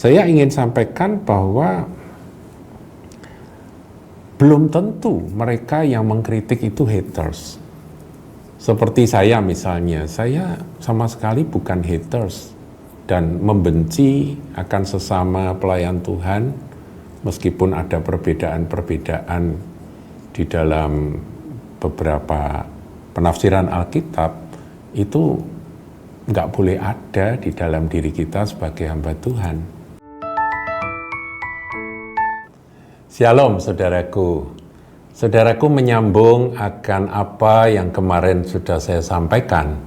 Saya ingin sampaikan bahwa belum tentu mereka yang mengkritik itu haters. Seperti saya misalnya, saya sama sekali bukan haters dan membenci akan sesama pelayan Tuhan meskipun ada perbedaan-perbedaan di dalam beberapa penafsiran Alkitab, itu nggak boleh ada di dalam diri kita sebagai hamba Tuhan. Shalom saudaraku. Saudaraku, menyambung akan apa yang kemarin sudah saya sampaikan,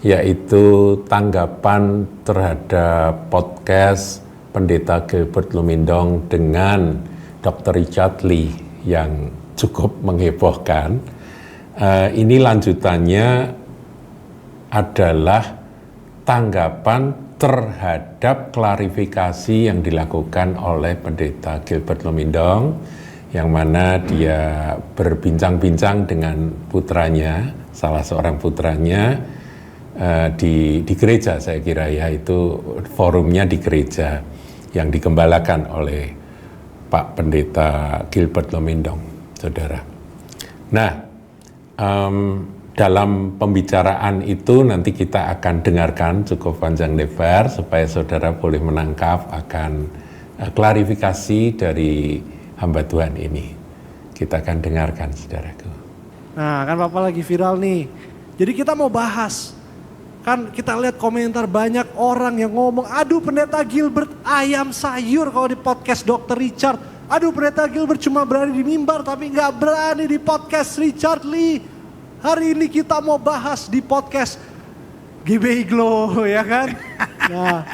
yaitu tanggapan terhadap podcast Pendeta Gilbert Lumindong dengan Dr. Richard Lee yang cukup menghebohkan. Ini lanjutannya adalah tanggapan terhadap klarifikasi yang dilakukan oleh Pendeta Gilbert Lumindong, yang mana dia berbincang-bincang dengan putranya, salah seorang putranya di gereja, saya kira ya, itu forumnya di gereja yang digembalakan oleh Pak Pendeta Gilbert Lumindong, saudara. Nah, dalam pembicaraan itu nanti kita akan dengarkan cukup panjang lebar supaya saudara boleh menangkap akan klarifikasi dari hamba Tuhan ini. Kita akan dengarkan, saudaraku. Nah, kan Bapak lagi viral nih. Jadi kita mau bahas. Kan kita lihat komentar banyak orang yang ngomong, aduh Pendeta Gilbert ayam sayur kalau di podcast Dr. Richard. Aduh Pendeta Gilbert cuma berani di mimbar tapi gak berani di podcast Richard Lee. Hari ini kita mau bahas di podcast GBI Glow, ya kan? Nah,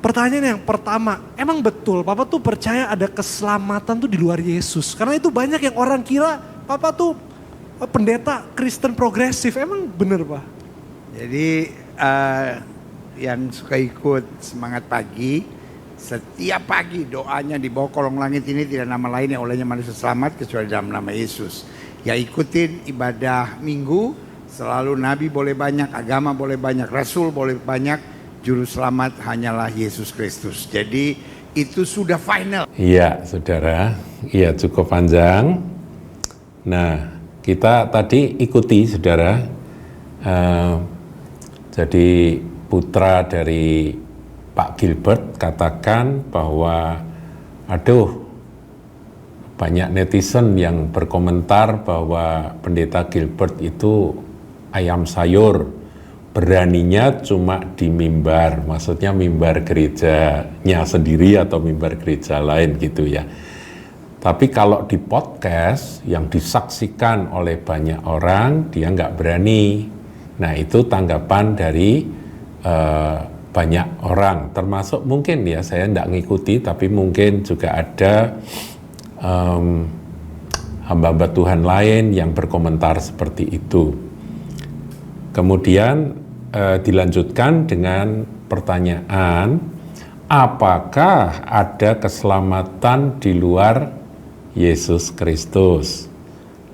pertanyaan yang pertama, emang betul Papa tuh percaya ada keselamatan tuh di luar Yesus? Karena itu banyak yang orang kira Papa tuh pendeta Kristen progresif, emang bener Pak? Jadi yang suka ikut semangat pagi, setiap pagi doanya di bawah kolong langit ini tidak nama lain yang olehnya manusia selamat kecuali dalam nama Yesus. Ya ikutin ibadah minggu, selalu nabi boleh banyak, agama boleh banyak, rasul boleh banyak, juru selamat hanyalah Yesus Kristus. Jadi itu sudah final. Iya saudara, iya cukup panjang. Nah, kita tadi ikuti saudara, jadi putra dari Pak Gilbert katakan bahwa aduh, banyak netizen yang berkomentar bahwa Pendeta Gilbert itu ayam sayur, beraninya cuma di mimbar, maksudnya mimbar gerejanya sendiri atau mimbar gereja lain gitu ya. Tapi kalau di podcast yang disaksikan oleh banyak orang, dia nggak berani. Nah itu tanggapan dari banyak orang, termasuk mungkin ya, saya nggak ngikuti, tapi mungkin juga ada hamba-hamba Tuhan lain yang berkomentar seperti itu. Kemudian dilanjutkan dengan pertanyaan, apakah ada keselamatan di luar Yesus Kristus?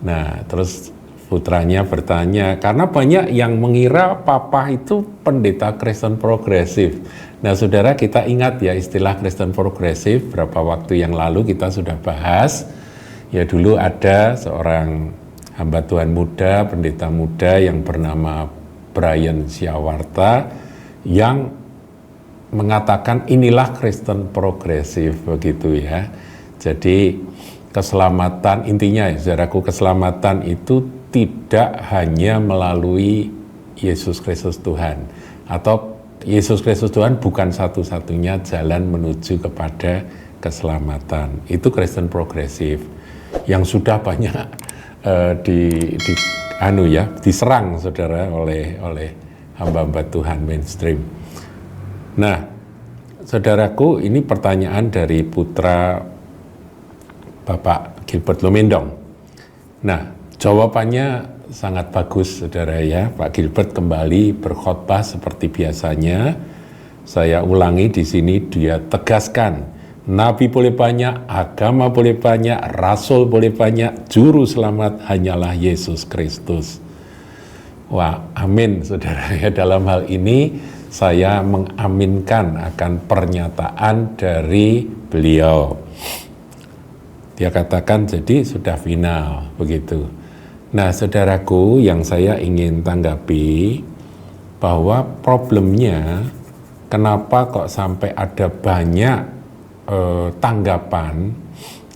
Nah, terus putranya bertanya, karena banyak yang mengira Papa itu pendeta Kristen progresif. Nah saudara, kita ingat ya istilah Kristen progresif, berapa waktu yang lalu kita sudah bahas. Ya dulu ada seorang hamba Tuhan muda, pendeta muda yang bernama Brian Syawarta yang mengatakan inilah Kristen progresif begitu ya. Jadi keselamatan, intinya ya saudaraku, keselamatan itu tidak hanya melalui Yesus Kristus Tuhan, atau Yesus Kristus Tuhan bukan satu-satunya jalan menuju kepada keselamatan. Itu Kristen progresif yang sudah banyak diserang saudara oleh hamba-hamba Tuhan mainstream. Nah, saudaraku, ini pertanyaan dari putra Bapak Gilbert Lumindong. Nah, jawabannya sangat bagus saudara ya. Pak Gilbert kembali berkhotbah seperti biasanya. Saya ulangi di sini, dia tegaskan, nabi boleh banyak, agama boleh banyak, rasul boleh banyak, juru selamat hanyalah Yesus Kristus. Wah, amin saudara ya. Dalam hal ini saya mengaminkan akan pernyataan dari beliau. Dia katakan jadi sudah final begitu. Nah, saudaraku, yang saya ingin tanggapi bahwa problemnya kenapa kok sampai ada banyak tanggapan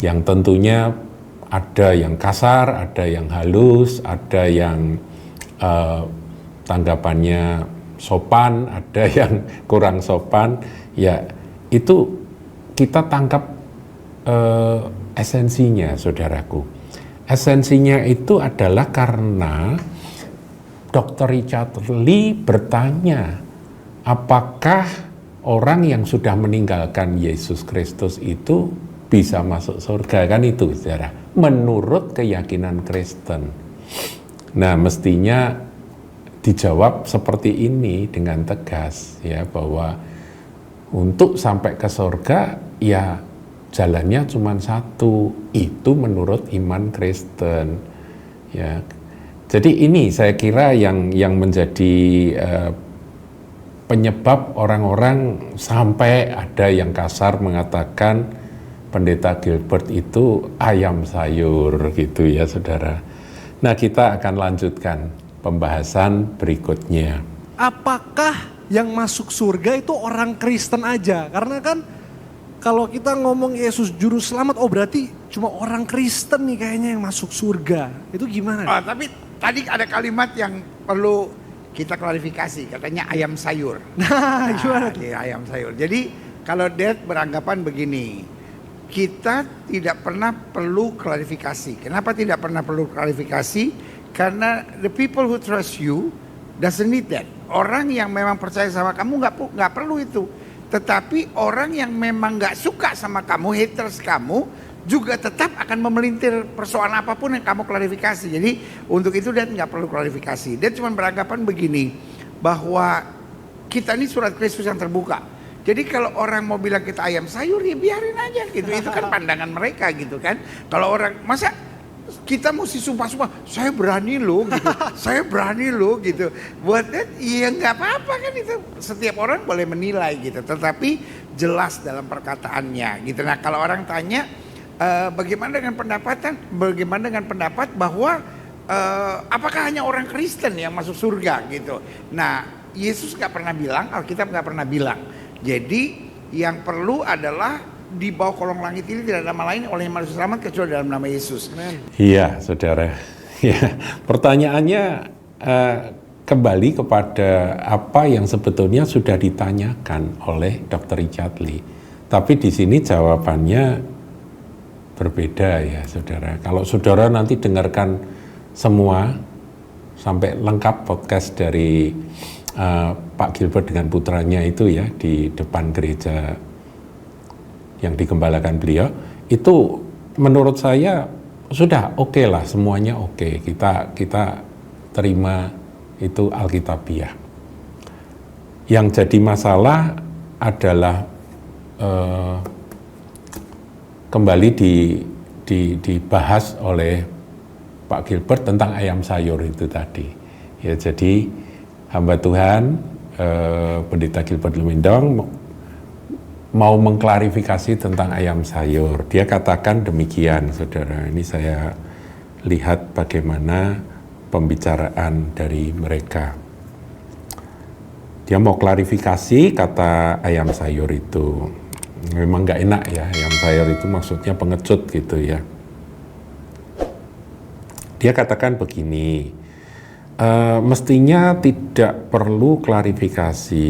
yang tentunya ada yang kasar, ada yang halus, ada yang tanggapannya sopan, ada yang kurang sopan. Ya, itu kita tangkap esensinya, saudaraku. Esensinya itu adalah karena Dr. Richard Lee bertanya, apakah orang yang sudah meninggalkan Yesus Kristus itu bisa masuk surga? Kan itu, saudara, menurut keyakinan Kristen. Nah, mestinya dijawab seperti ini dengan tegas, ya, bahwa untuk sampai ke surga, ya jalannya cuma satu, itu menurut iman Kristen, ya. Jadi ini saya kira yang menjadi penyebab orang-orang sampai ada yang kasar mengatakan Pendeta Gilbert itu ayam sayur gitu ya, saudara. Nah, kita akan lanjutkan pembahasan berikutnya. Apakah yang masuk surga itu orang Kristen aja? Karena kan kalau kita ngomong Yesus juru selamat, oh berarti cuma orang Kristen nih kayaknya yang masuk surga. Itu gimana? Tapi tadi ada kalimat yang perlu kita klarifikasi, katanya ayam sayur. Nah, gimana tuh? Ayam sayur. Jadi kalau Dad beranggapan begini, kita tidak pernah perlu klarifikasi. Kenapa tidak pernah perlu klarifikasi? Karena the people who trust you doesn't need that. Orang yang memang percaya sama kamu nggak perlu itu. Tetapi orang yang memang nggak suka sama kamu, haters kamu, juga tetap akan memelintir persoalan apapun yang kamu klarifikasi. Jadi untuk itu dia nggak perlu klarifikasi. Dia cuma beranggapan begini, bahwa kita ini surat Kristus yang terbuka. Jadi kalau orang mau bilang kita ayam sayur, ya biarin aja gitu. Itu kan pandangan mereka gitu kan. Kalau orang, masa kita mesti sumpah-sumpah, saya berani loh gitu, saya berani loh gitu. Buat that, ya nggak apa-apa kan itu. Setiap orang boleh menilai gitu, tetapi jelas dalam perkataannya gitu. Nah, kalau orang tanya bagaimana dengan pendapat bahwa apakah hanya orang Kristen yang masuk surga gitu. Nah, Yesus nggak pernah bilang, Alkitab nggak pernah bilang. Jadi yang perlu adalah di bawah kolong langit ini tidak ada nama lain oleh yang manusia selamat kecuali dalam nama Yesus. Iya, saudara. Ya, pertanyaannya kembali kepada apa yang sebetulnya sudah ditanyakan oleh Dr. Richard Lee. Tapi di sini jawabannya berbeda ya, saudara. Kalau saudara nanti dengarkan semua sampai lengkap podcast dari Pak Gilbert dengan putranya itu ya di depan gereja yang digembalakan beliau, itu menurut saya sudah oke lah, semuanya oke. Kita terima itu Alkitabiah. Yang jadi masalah adalah kembali dibahas oleh Pak Gilbert tentang ayam sayur itu tadi. Ya, jadi hamba Tuhan Pendeta Gilbert Lumindong mau mengklarifikasi tentang ayam sayur. Dia katakan demikian, saudara. Ini saya lihat bagaimana pembicaraan dari mereka. Dia mau klarifikasi kata ayam sayur itu. Memang nggak enak ya, ayam sayur itu maksudnya pengecut gitu ya. Dia katakan begini, mestinya tidak perlu klarifikasi.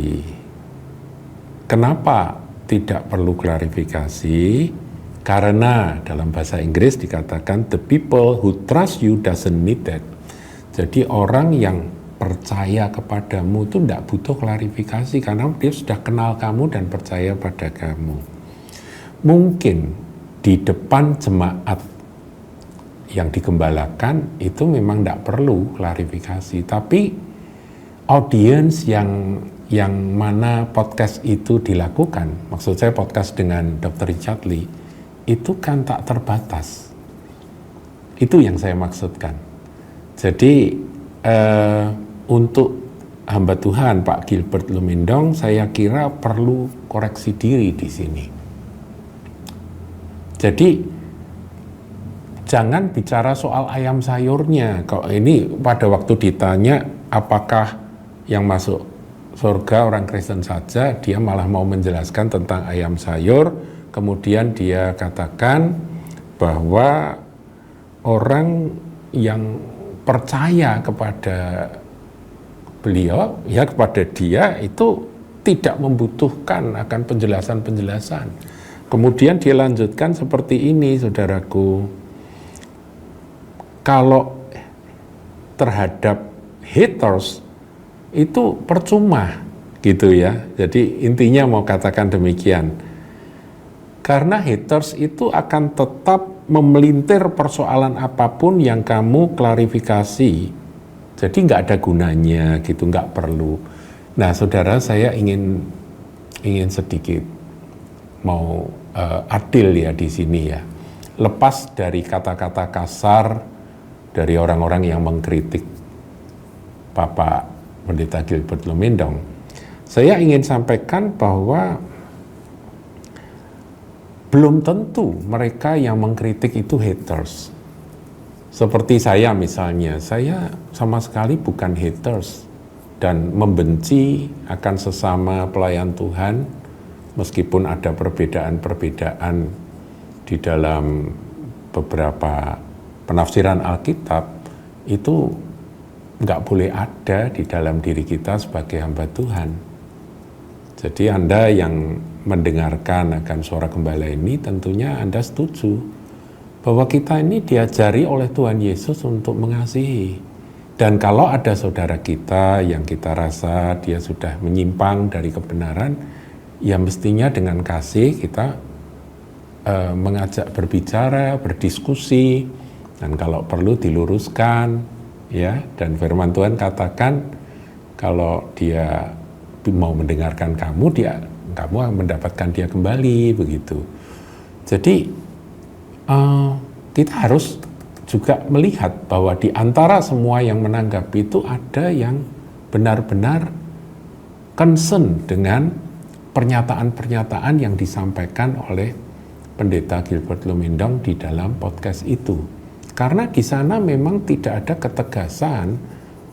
Kenapa tidak perlu klarifikasi? Karena dalam bahasa Inggris dikatakan the people who trust you doesn't need that. Jadi orang yang percaya kepadamu itu tidak butuh klarifikasi karena dia sudah kenal kamu dan percaya pada kamu. Mungkin di depan jemaat yang digembalakan itu memang tidak perlu klarifikasi, tapi audiens yang mana podcast itu dilakukan, maksud saya podcast dengan Dr. Richard Lee, itu kan tak terbatas. Itu yang saya maksudkan. Jadi untuk hamba Tuhan Pak Gilbert Lumindong, saya kira perlu koreksi diri di sini. Jadi jangan bicara soal ayam sayurnya. Kalau ini pada waktu ditanya apakah yang masuk surga orang Kristen saja, dia malah mau menjelaskan tentang ayam sayur. Kemudian dia katakan bahwa orang yang percaya kepada beliau, ya kepada dia itu tidak membutuhkan akan penjelasan-penjelasan. Kemudian dia lanjutkan seperti ini, saudaraku. Kalau terhadap haters itu percuma gitu ya. Jadi intinya mau katakan demikian. Karena haters itu akan tetap memelintir persoalan apapun yang kamu klarifikasi. Jadi nggak ada gunanya gitu, nggak perlu. Nah, saudara, saya ingin sedikit mau adil ya di sini ya. Lepas dari kata-kata kasar dari orang-orang yang mengkritik Bapak Pendeta Gilbert Lumindong, saya ingin sampaikan bahwa belum tentu mereka yang mengkritik itu haters. Seperti saya misalnya, saya sama sekali bukan haters dan membenci akan sesama pelayan Tuhan, meskipun ada perbedaan-perbedaan di dalam beberapa penafsiran Alkitab, itu nggak boleh ada di dalam diri kita sebagai hamba Tuhan. Jadi Anda yang mendengarkan akan suara gembala ini, tentunya Anda setuju bahwa kita ini diajari oleh Tuhan Yesus untuk mengasihi. Dan kalau ada saudara kita yang kita rasa dia sudah menyimpang dari kebenaran, ya mestinya dengan kasih kita mengajak berbicara, berdiskusi, dan kalau perlu diluruskan, ya. Dan firman Tuhan katakan kalau dia mau mendengarkan kamu akan mendapatkan dia kembali, begitu. Jadi kita harus juga melihat bahwa di antara semua yang menanggapi itu ada yang benar-benar concern dengan pernyataan-pernyataan yang disampaikan oleh Pendeta Gilbert Lumindong di dalam podcast itu. Karena di sana memang tidak ada ketegasan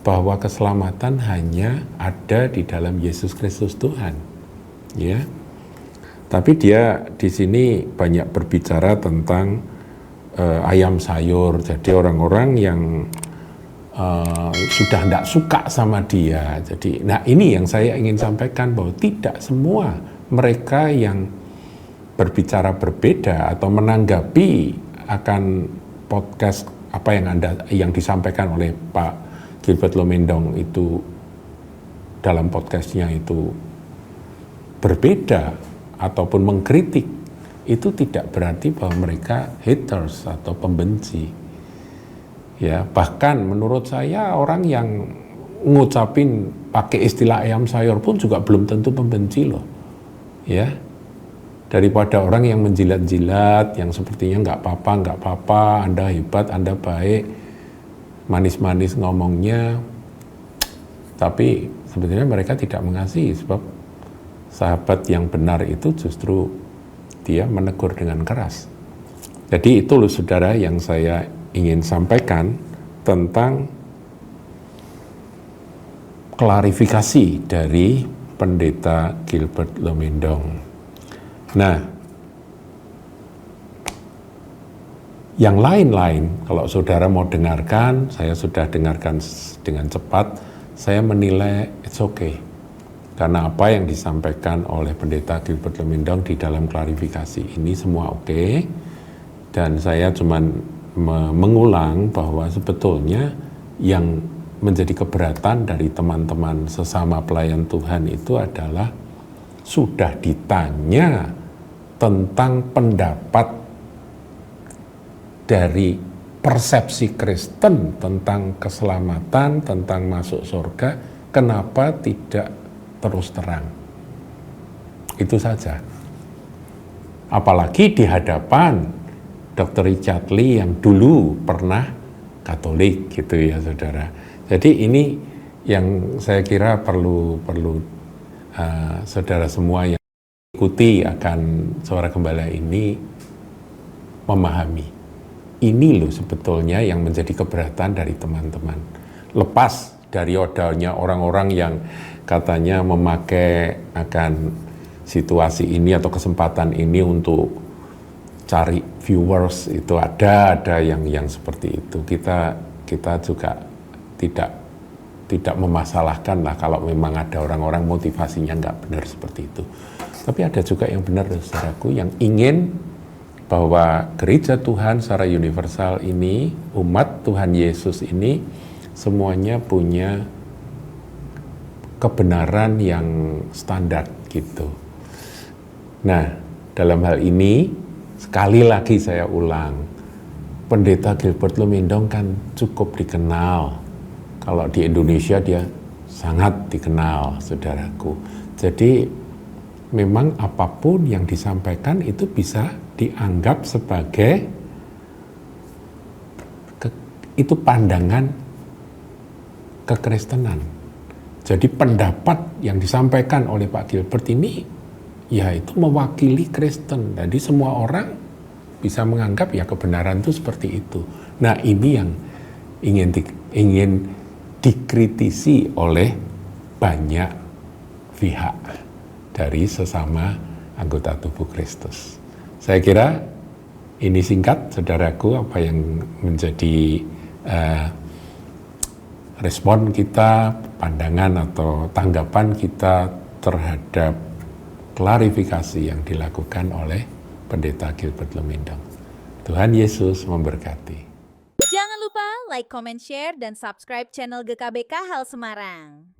bahwa keselamatan hanya ada di dalam Yesus Kristus Tuhan, ya. Tapi dia di sini banyak berbicara tentang ayam sayur. Jadi orang-orang yang sudah tidak suka sama dia. Jadi, nah ini yang saya ingin sampaikan bahwa tidak semua mereka yang berbicara berbeda atau menanggapi akan podcast apa yang disampaikan oleh Pak Gilbert Lumindong itu dalam podcastnya itu berbeda ataupun mengkritik, itu tidak berarti bahwa mereka haters atau pembenci. Ya, bahkan menurut saya orang yang ngucapin pakai istilah ayam sayur pun juga belum tentu pembenci loh. Ya. Daripada orang yang menjilat-jilat, yang sepertinya nggak apa-apa, Anda hebat, Anda baik, manis-manis ngomongnya, tapi sebetulnya mereka tidak mengasihi, sebab sahabat yang benar itu justru dia menegur dengan keras. Jadi itu loh saudara yang saya ingin sampaikan tentang klarifikasi dari Pendeta Gilbert Lumindong. Nah, yang lain-lain, kalau saudara mau dengarkan, saya sudah dengarkan dengan cepat, saya menilai it's okay. Karena apa yang disampaikan oleh Pendeta Gilbert Lumindong di dalam klarifikasi ini semua oke. Dan saya cuma mengulang bahwa sebetulnya yang menjadi keberatan dari teman-teman sesama pelayan Tuhan itu adalah sudah ditanya tentang pendapat dari persepsi Kristen tentang keselamatan, tentang masuk surga, kenapa tidak terus terang? Itu saja. Apalagi di hadapan Dr. Richard Lee yang dulu pernah Katolik gitu ya saudara. Jadi ini yang saya kira perlu saudara semua yang ikuti akan Suara Gembala ini memahami. Ini loh sebetulnya yang menjadi keberatan dari teman-teman. Lepas dari odanya orang-orang yang katanya memakai akan situasi ini atau kesempatan ini untuk cari viewers, itu ada yang seperti itu. Kita juga tidak memasalahkan lah kalau memang ada orang-orang motivasinya nggak benar seperti itu. Tapi ada juga yang benar, saudaraku, yang ingin bahwa gereja Tuhan secara universal ini, umat Tuhan Yesus ini, semuanya punya kebenaran yang standar gitu. Nah, dalam hal ini, sekali lagi saya ulang, Pendeta Gilbert Lumindong kan cukup dikenal. Kalau di Indonesia dia sangat dikenal, saudaraku. Jadi memang apapun yang disampaikan itu bisa dianggap sebagai itu pandangan kekristenan. Jadi pendapat yang disampaikan oleh Pak Gilbert ini ya itu mewakili Kristen. Jadi semua orang bisa menganggap ya kebenaran itu seperti itu. Nah, ini yang ingin dikritisi oleh banyak pihak dari sesama anggota tubuh Kristus. Saya kira ini singkat, saudaraku, apa yang menjadi respon kita, pandangan atau tanggapan kita terhadap klarifikasi yang dilakukan oleh Pendeta Gilbert Lumindong. Tuhan Yesus memberkati. Jangan lupa like, comment, share, dan subscribe channel GKBK Hal Semarang.